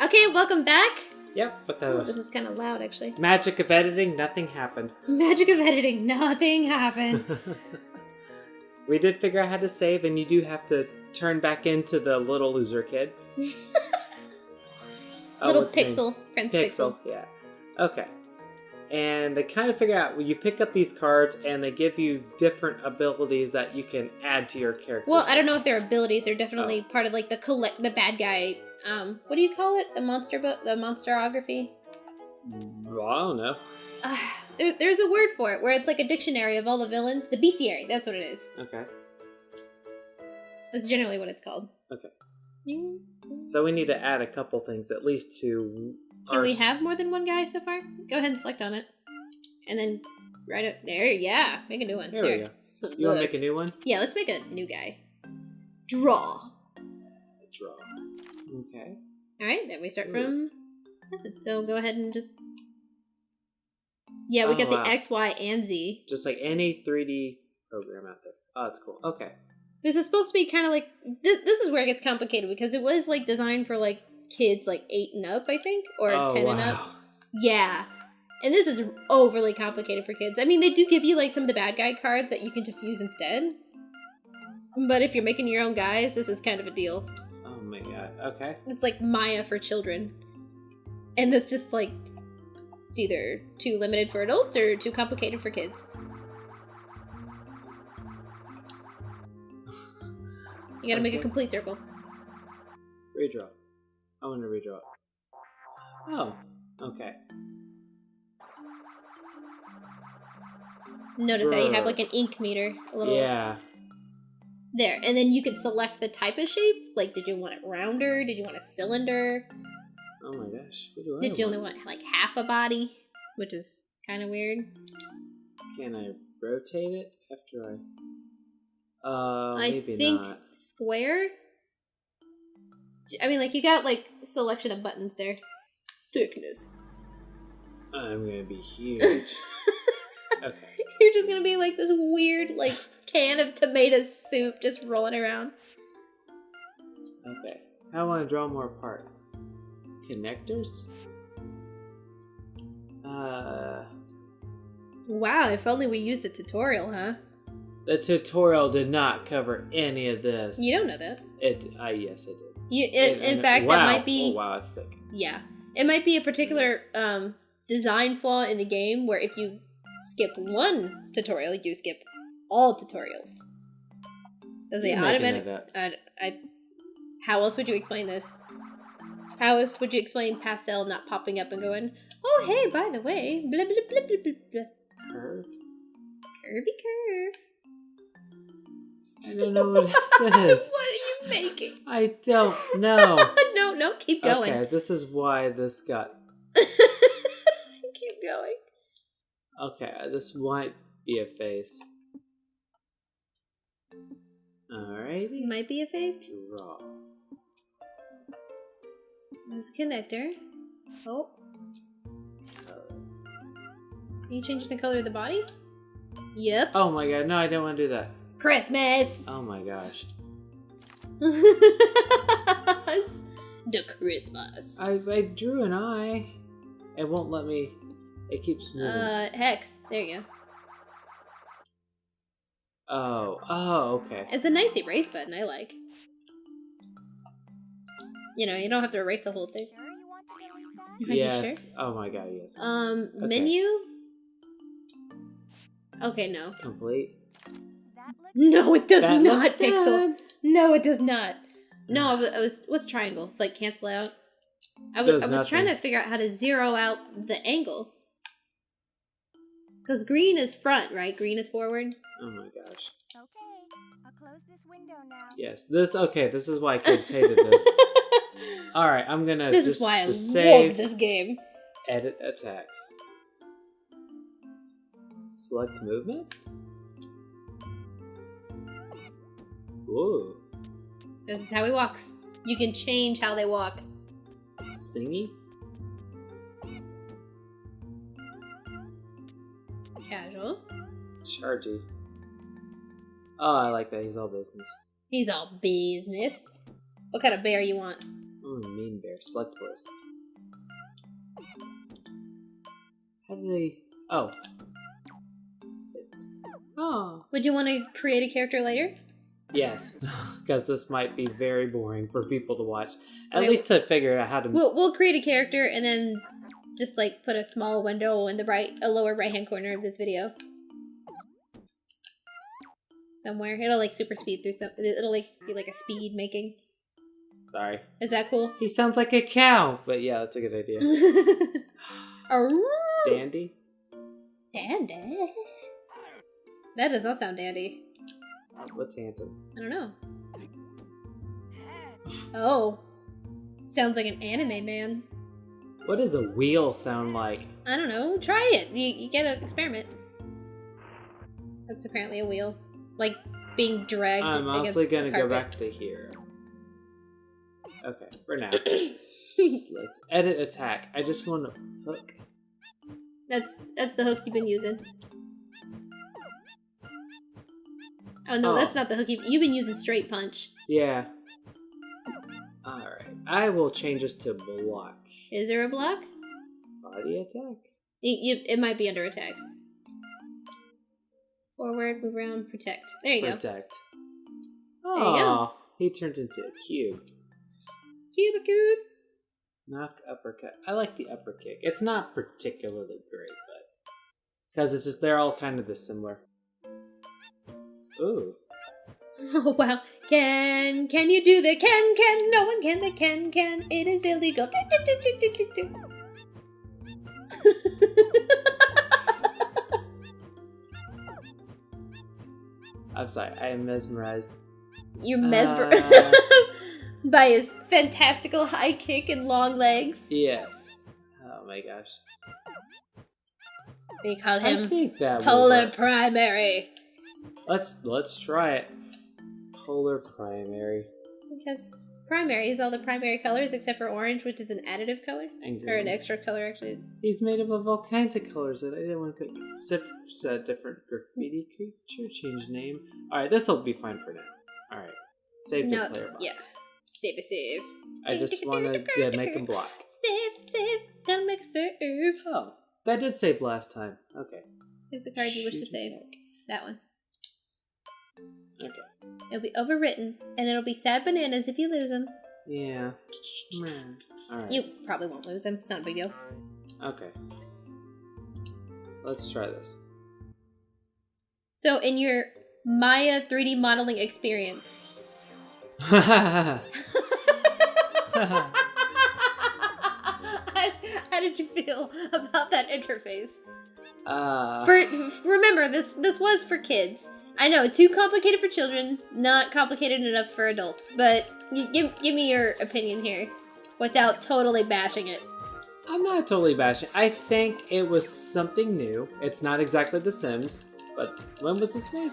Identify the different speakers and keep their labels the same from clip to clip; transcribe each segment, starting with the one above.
Speaker 1: Okay, welcome back.
Speaker 2: Yep, with
Speaker 1: Oh,
Speaker 2: the
Speaker 1: this is kind of loud, actually.
Speaker 2: magic of editing, nothing happened.
Speaker 1: Magic of editing, nothing happened.
Speaker 2: We did figure out how to save, and you do have to turn back into the little loser kid.
Speaker 1: Little
Speaker 2: what's his name?
Speaker 1: Pixel, Prince Pixel.
Speaker 2: Yeah. Okay. And they kind of figure out, you pick up these cards, and they give you different abilities that you can add to your character.
Speaker 1: Well, I don't know if they're abilities. They're definitely part of like the bad guy. What do you call it? The monster book, the monsterography.
Speaker 2: Well, I don't know.
Speaker 1: There's a word for it where it's like a dictionary of all the villains. The bestiary. That's what it is.
Speaker 2: Okay.
Speaker 1: That's generally what it's called.
Speaker 2: Okay.
Speaker 1: Yeah.
Speaker 2: So we need to add a couple things, at least to.
Speaker 1: Can we have more than one guy so far? Go ahead and select on it. And then write it there. Yeah, make a new one.
Speaker 2: There we go.
Speaker 1: Select.
Speaker 2: You want to make a new one?
Speaker 1: Yeah, let's make a new guy. Draw.
Speaker 2: Draw. Okay.
Speaker 1: Alright, then we start from... So go ahead and just... Yeah, we got the X, Y, and Z.
Speaker 2: Just like any 3D program out there. Oh, that's cool. Okay.
Speaker 1: This is supposed to be kind of like... This is where it gets complicated, because it was like designed for like kids like 8 and up, I think, or 10 and up. Yeah. And this is overly complicated for kids. I mean, they do give you like some of the bad guy cards that you can just use instead. But if you're making your own guys, this is kind of a deal.
Speaker 2: Oh my god. Okay.
Speaker 1: It's like Maya for children. And it's just like, it's either too limited for adults or too complicated for kids. You gotta make a complete circle.
Speaker 2: Redraw. I want to redraw it. Oh, okay.
Speaker 1: Notice how you have like an ink meter. A little there. And then you can select the type of shape. Like, did you want it rounder? Did you want a cylinder?
Speaker 2: Oh my gosh. What do I
Speaker 1: Did you only want like half a body? Which is kind of weird.
Speaker 2: Can I rotate it after
Speaker 1: I
Speaker 2: maybe
Speaker 1: think
Speaker 2: not.
Speaker 1: square? I mean, like, you got, like, selection of buttons there. Thickness.
Speaker 2: I'm gonna be huge. Okay.
Speaker 1: You're just gonna be, like, this weird, like, can of tomato soup just rolling around.
Speaker 2: Okay. I want to draw more parts. Connectors?
Speaker 1: Wow, if only we used a tutorial, huh?
Speaker 2: The tutorial did not cover any of this.
Speaker 1: You don't know that.
Speaker 2: Yes, it did.
Speaker 1: In fact,
Speaker 2: wow.
Speaker 1: that might be...
Speaker 2: Oh, wow, it's thick.
Speaker 1: Yeah. It might be a particular design flaw in the game where if you skip one tutorial, you skip all tutorials. Does the automatic... How else would you explain this? How else would you explain pastel not popping up and going, oh, hey, by the way, blah, blah, blah, blah, blah, blah.
Speaker 2: Curve?
Speaker 1: Curvy curve.
Speaker 2: I don't know what this is.
Speaker 1: What are you making?
Speaker 2: I don't know.
Speaker 1: No, keep going.
Speaker 2: Okay, this is why this got...
Speaker 1: Keep going.
Speaker 2: Okay, this might be a face. Alrighty.
Speaker 1: Might be a face.
Speaker 2: Draw.
Speaker 1: This connector. Oh. Can you change the color of the body? Yep.
Speaker 2: Oh my god, no, I don't want to do that.
Speaker 1: Christmas!
Speaker 2: Oh my gosh.
Speaker 1: The Christmas.
Speaker 2: I drew an eye. It won't let me. It keeps moving.
Speaker 1: Hex. There you go.
Speaker 2: Oh, okay.
Speaker 1: It's a nice erase button, I like. You know, you don't have to erase the whole thing.
Speaker 2: Yes.
Speaker 1: Sure?
Speaker 2: Oh my god, yes.
Speaker 1: Okay. Menu? Okay, no.
Speaker 2: Complete?
Speaker 1: No, it does
Speaker 2: that
Speaker 1: not,
Speaker 2: looks
Speaker 1: Pixel.
Speaker 2: done.
Speaker 1: No, it does not. No, I was what's triangle? It's like cancel out. I was trying to figure out how to zero out the angle. Because green is front, right? Green is forward.
Speaker 2: Oh my gosh.
Speaker 3: Okay, I'll close this window now.
Speaker 2: Yes, this is why kids hated this. Alright, I'm gonna
Speaker 1: This is why I
Speaker 2: save,
Speaker 1: love this game.
Speaker 2: edit attacks. Select movement? Whoa.
Speaker 1: This is how he walks. You can change how they walk.
Speaker 2: Singy?
Speaker 1: Casual.
Speaker 2: Chargy. Oh, I like that. He's all business.
Speaker 1: He's all business. What kind of bear you want?
Speaker 2: Oh mean bear. Select voice. How do they... Oh. Oh.
Speaker 1: Would you want to create a character later?
Speaker 2: Yes, because this might be very boring for people to watch. At
Speaker 1: Okay,
Speaker 2: least to figure out how to...
Speaker 1: We'll create a character and then just like put a small window in the lower right-hand corner of this video. Somewhere. It'll like super speed through it'll like be like a speed making.
Speaker 2: Sorry.
Speaker 1: Is that cool?
Speaker 2: He sounds like a cow, but yeah, that's a good idea. Dandy?
Speaker 1: Dandy? That does not sound dandy.
Speaker 2: What's handsome?
Speaker 1: I don't know. Oh. Sounds like an anime man.
Speaker 2: What does a wheel sound like?
Speaker 1: I don't know. Try it. You get an experiment. That's apparently a wheel. Like being dragged.
Speaker 2: I'm honestly gonna go back to here. Okay, for now. Let's edit attack. I just want to hook.
Speaker 1: That's the hook you've been using. Oh no, that's not the hook you've been using. Straight punch.
Speaker 2: Yeah. Alright. I will change this to block.
Speaker 1: Is there a block?
Speaker 2: Body attack?
Speaker 1: It might be under attacks. Forward, move around, protect. There you go.
Speaker 2: Protect.
Speaker 1: There you go.
Speaker 2: He turns into a cube.
Speaker 1: Cube.
Speaker 2: Knock, uppercut. I like the upper kick. It's not particularly great, but... Because it's just, they're all kind of the similar. Ooh.
Speaker 1: Oh wow. Can you do the can? No one can, the can. It is illegal.
Speaker 2: I'm sorry, I am mesmerized.
Speaker 1: You're mesmerized by his fantastical high kick and long legs.
Speaker 2: Yes. Oh my gosh.
Speaker 1: They call
Speaker 2: I
Speaker 1: him
Speaker 2: think that
Speaker 1: Polar Primary.
Speaker 2: Let's try it. Polar Primary.
Speaker 1: Because primary is all the primary colors except for orange, which is an additive color.
Speaker 2: And
Speaker 1: Or an
Speaker 2: green.
Speaker 1: extra color, actually.
Speaker 2: He's made up of all kinds of colors that I didn't want to pick. Different graffiti creature, change name. Alright, this will be fine for now. Alright. Save the player box.
Speaker 1: Yeah. Save.
Speaker 2: I just wanted to make him block.
Speaker 1: Save. Gotta make a save.
Speaker 2: Oh, that did save last time. Okay.
Speaker 1: Save the card you wish to
Speaker 2: Shoot
Speaker 1: save.
Speaker 2: attack.
Speaker 1: That one.
Speaker 2: Okay.
Speaker 1: It'll be overwritten, and it'll be sad bananas if you lose them.
Speaker 2: Yeah. Alright.
Speaker 1: You probably won't lose them. It's not a big deal.
Speaker 2: Okay. Let's try this.
Speaker 1: So, in your Maya 3D modeling experience,
Speaker 2: How
Speaker 1: how did you feel about that interface?
Speaker 2: Uh,
Speaker 1: Remember, this was for kids. I know, too complicated for children, not complicated enough for adults. But give me your opinion here, without totally bashing it.
Speaker 2: I'm not totally bashing. I think it was something new. It's not exactly The Sims, but when was this made?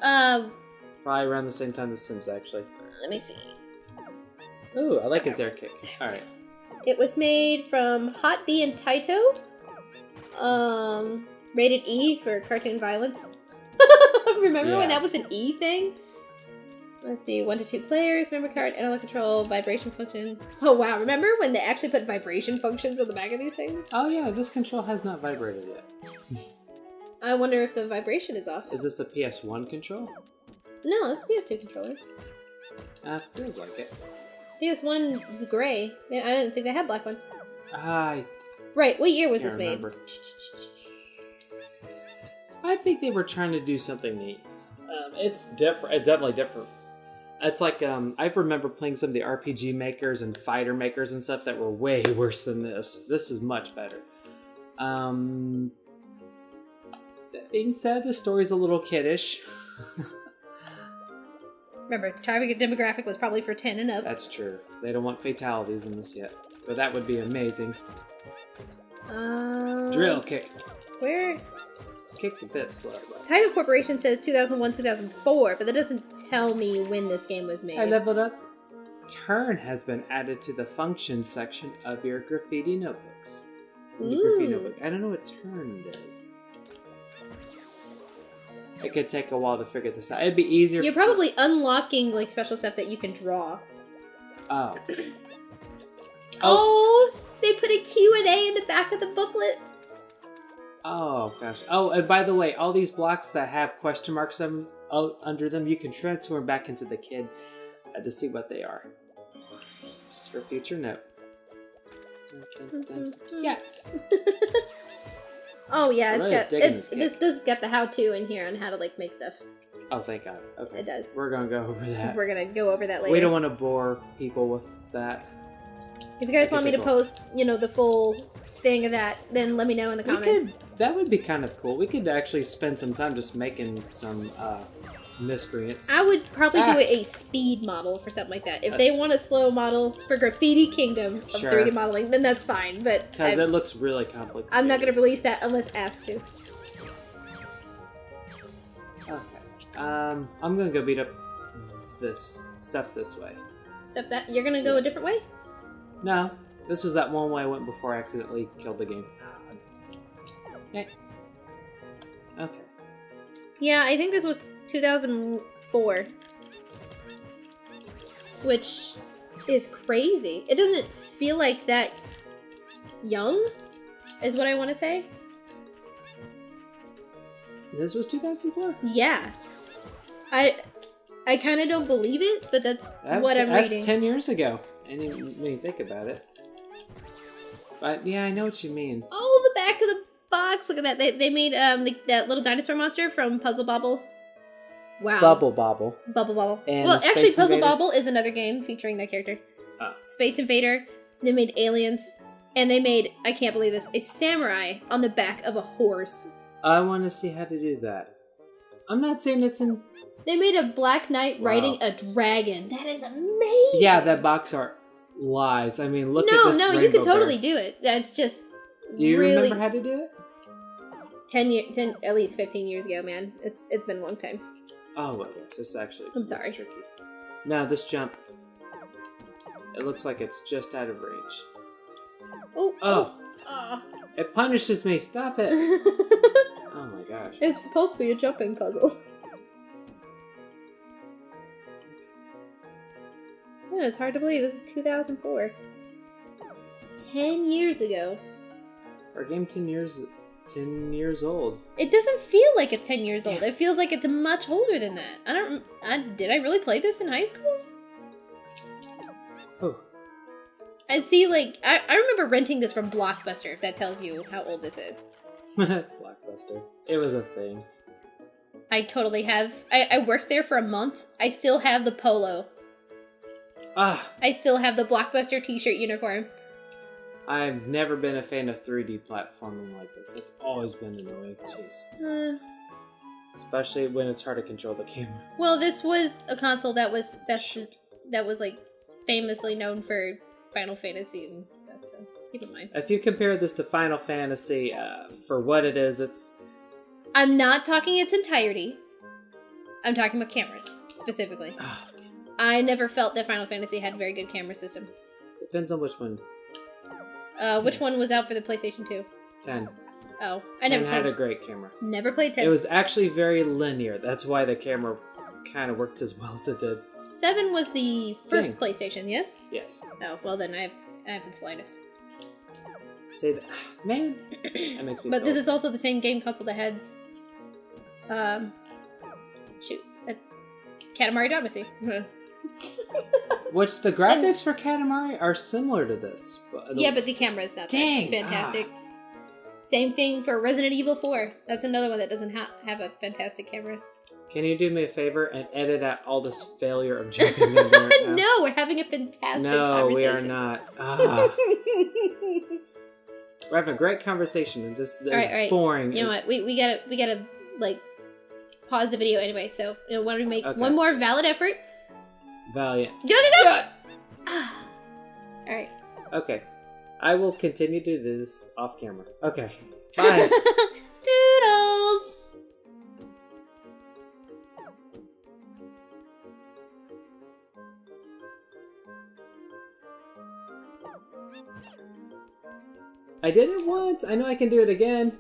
Speaker 2: Probably around the same time The Sims, actually.
Speaker 1: Let me see.
Speaker 2: Ooh, I like his air kick. Alright.
Speaker 1: It was made from Hot B and Taito. Rated E for cartoon violence. Remember when that
Speaker 2: Yes.
Speaker 1: was an E thing? Let's see, 1 to 2 players, memory card, analog control, vibration function. Oh wow, remember when they actually put vibration functions on the back of these things?
Speaker 2: Oh yeah, this control has not vibrated yet.
Speaker 1: I wonder if the vibration is off.
Speaker 2: Is this a PS1 control?
Speaker 1: No, it's a PS2 controller.
Speaker 2: Feels like it.
Speaker 1: PS1 is gray. I didn't think they had black ones.
Speaker 2: I
Speaker 1: Right, what year was
Speaker 2: can't
Speaker 1: this made?
Speaker 2: remember. I think they were trying to do something neat. It's different. It's definitely different. It's like I remember playing some of the RPG makers and fighter makers and stuff that were way worse than this. This is much better. That being said, the story's a little kiddish.
Speaker 1: Remember, target demographic was probably for 10 and up.
Speaker 2: That's true. They don't want fatalities in this yet, but that would be amazing. Drill kick.
Speaker 1: Where?
Speaker 2: This kick's a bit slow. But...
Speaker 1: Taito Corporation says 2001, 2004, but that doesn't tell me when this game was made.
Speaker 2: I leveled up. Turn has been added to the functions section of your graffiti notebooks. Your graffiti notebook. I don't know what turn does. It could take a while to figure this out. It'd be easier.
Speaker 1: You're probably unlocking like special stuff that you can draw.
Speaker 2: Oh.
Speaker 1: Oh, they put a Q&A in the back of the booklet.
Speaker 2: Oh, gosh. Oh, and by the way, all these blocks that have question marks under them, you can transfer them back into the kid to see what they are. Just for future note. Yeah.
Speaker 1: Oh yeah,
Speaker 2: This
Speaker 1: has got the how-to in here on how to like make stuff.
Speaker 2: Oh, thank God. Okay.
Speaker 1: It does.
Speaker 2: We're gonna go over that.
Speaker 1: We're gonna go over that later.
Speaker 2: We don't want to bore people with that.
Speaker 1: If you guys want me to post, the full thing of that, then let me know in the comments.
Speaker 2: That would be kind of cool. We could actually spend some time just making some miscreants.
Speaker 1: I would probably do a speed model for something like that. If they want a slow model for Graffiti Kingdom of 3D modeling, then that's fine. But
Speaker 2: because it looks really complicated.
Speaker 1: I'm not going to release that unless asked to.
Speaker 2: Okay. I'm going to go beat up this stuff this way.
Speaker 1: Stuff that you're going to go a different way?
Speaker 2: No. This was that one way I went before I accidentally killed the game. Okay. Okay.
Speaker 1: Yeah, I think this was 2004. Which is crazy. It doesn't feel like that young, is what I want to say.
Speaker 2: This was 2004?
Speaker 1: Yeah. I kind of don't believe it, but that's what I'm reading.
Speaker 2: That's 10 years ago. And when you think about it. But yeah, I know what you mean.
Speaker 1: Oh, the back of the box. Look at that. They made that little dinosaur monster from Puzzle Bobble. Wow.
Speaker 2: Bubble Bobble.
Speaker 1: Bubble Bobble.
Speaker 2: And
Speaker 1: well, actually, Puzzle
Speaker 2: Invader?
Speaker 1: Bobble is another game featuring that character.
Speaker 2: Oh.
Speaker 1: Space Invader. They made aliens. And they made, I can't believe this, a samurai on the back of a horse.
Speaker 2: I want to see how to do that. I'm not saying it's in...
Speaker 1: They made a Black Knight riding a dragon. That is amazing.
Speaker 2: Yeah, that box art lies. I mean, look at this
Speaker 1: No, you could totally do it. That's just
Speaker 2: Do you
Speaker 1: really...
Speaker 2: remember how to do it?
Speaker 1: 10, at least 15 years ago, man. It's been a long time.
Speaker 2: Oh, well, this actually
Speaker 1: I'm sorry.
Speaker 2: tricky. No, this jump. It looks like it's just out of range.
Speaker 1: Oh.
Speaker 2: It punishes me. Stop it. Oh my gosh.
Speaker 1: It's supposed to be a jumping puzzle. Yeah, it's hard to believe. This is 2004. 10 years ago.
Speaker 2: Our game 10 years old.
Speaker 1: It doesn't feel like it's 10 years old. It feels like it's much older than that. Did I really play this in high school?
Speaker 2: Oh.
Speaker 1: I see, like, I remember renting this from Blockbuster, if that tells you how old this is.
Speaker 2: Blockbuster. It was a thing.
Speaker 1: I totally have. I worked there for a month. I still have the polo. I still have the Blockbuster t-shirt uniform.
Speaker 2: I've never been a fan of 3D platforming like this. It's always been annoying. Jeez. Especially when it's hard to control the camera.
Speaker 1: Well, this was a console that was like famously known for Final Fantasy and stuff, so keep in mind.
Speaker 2: If you compare this to Final Fantasy, for what it is, it's...
Speaker 1: I'm not talking its entirety. I'm talking about cameras, specifically.
Speaker 2: Oh, damn.
Speaker 1: I never felt that Final Fantasy had a very good camera system.
Speaker 2: Depends on which one.
Speaker 1: Which one was out for the PlayStation 2?
Speaker 2: 10.
Speaker 1: Oh,
Speaker 2: 10 had a great camera.
Speaker 1: Never played 10.
Speaker 2: It was actually very linear. That's why the camera kind of worked as well as it did.
Speaker 1: 7 was the first PlayStation, yes?
Speaker 2: Yes.
Speaker 1: Oh, well then I haven't the slightest.
Speaker 2: Say that. Man. That makes me
Speaker 1: But
Speaker 2: feel...
Speaker 1: this is also the same game console that had... Katamari Damacy.
Speaker 2: Which the graphics for Katamari are similar to this.
Speaker 1: Yeah, but the camera is not fantastic. Same thing for Resident Evil 4. That's another one that doesn't have a fantastic camera.
Speaker 2: Can you do me a favor and edit out all this failure of jumping in there right now?
Speaker 1: No, we're having a fantastic conversation.
Speaker 2: No, we are not. We're having a great conversation, and this is
Speaker 1: all right.
Speaker 2: boring.
Speaker 1: You know what? We gotta like pause the video anyway. So why don't we make one more valid effort?
Speaker 2: Valiant.
Speaker 1: Go!
Speaker 2: Yeah.
Speaker 1: All right.
Speaker 2: Okay. I will continue to do this off camera. Okay. Bye.
Speaker 1: Doodles!
Speaker 2: I did it once. I know I can do it again.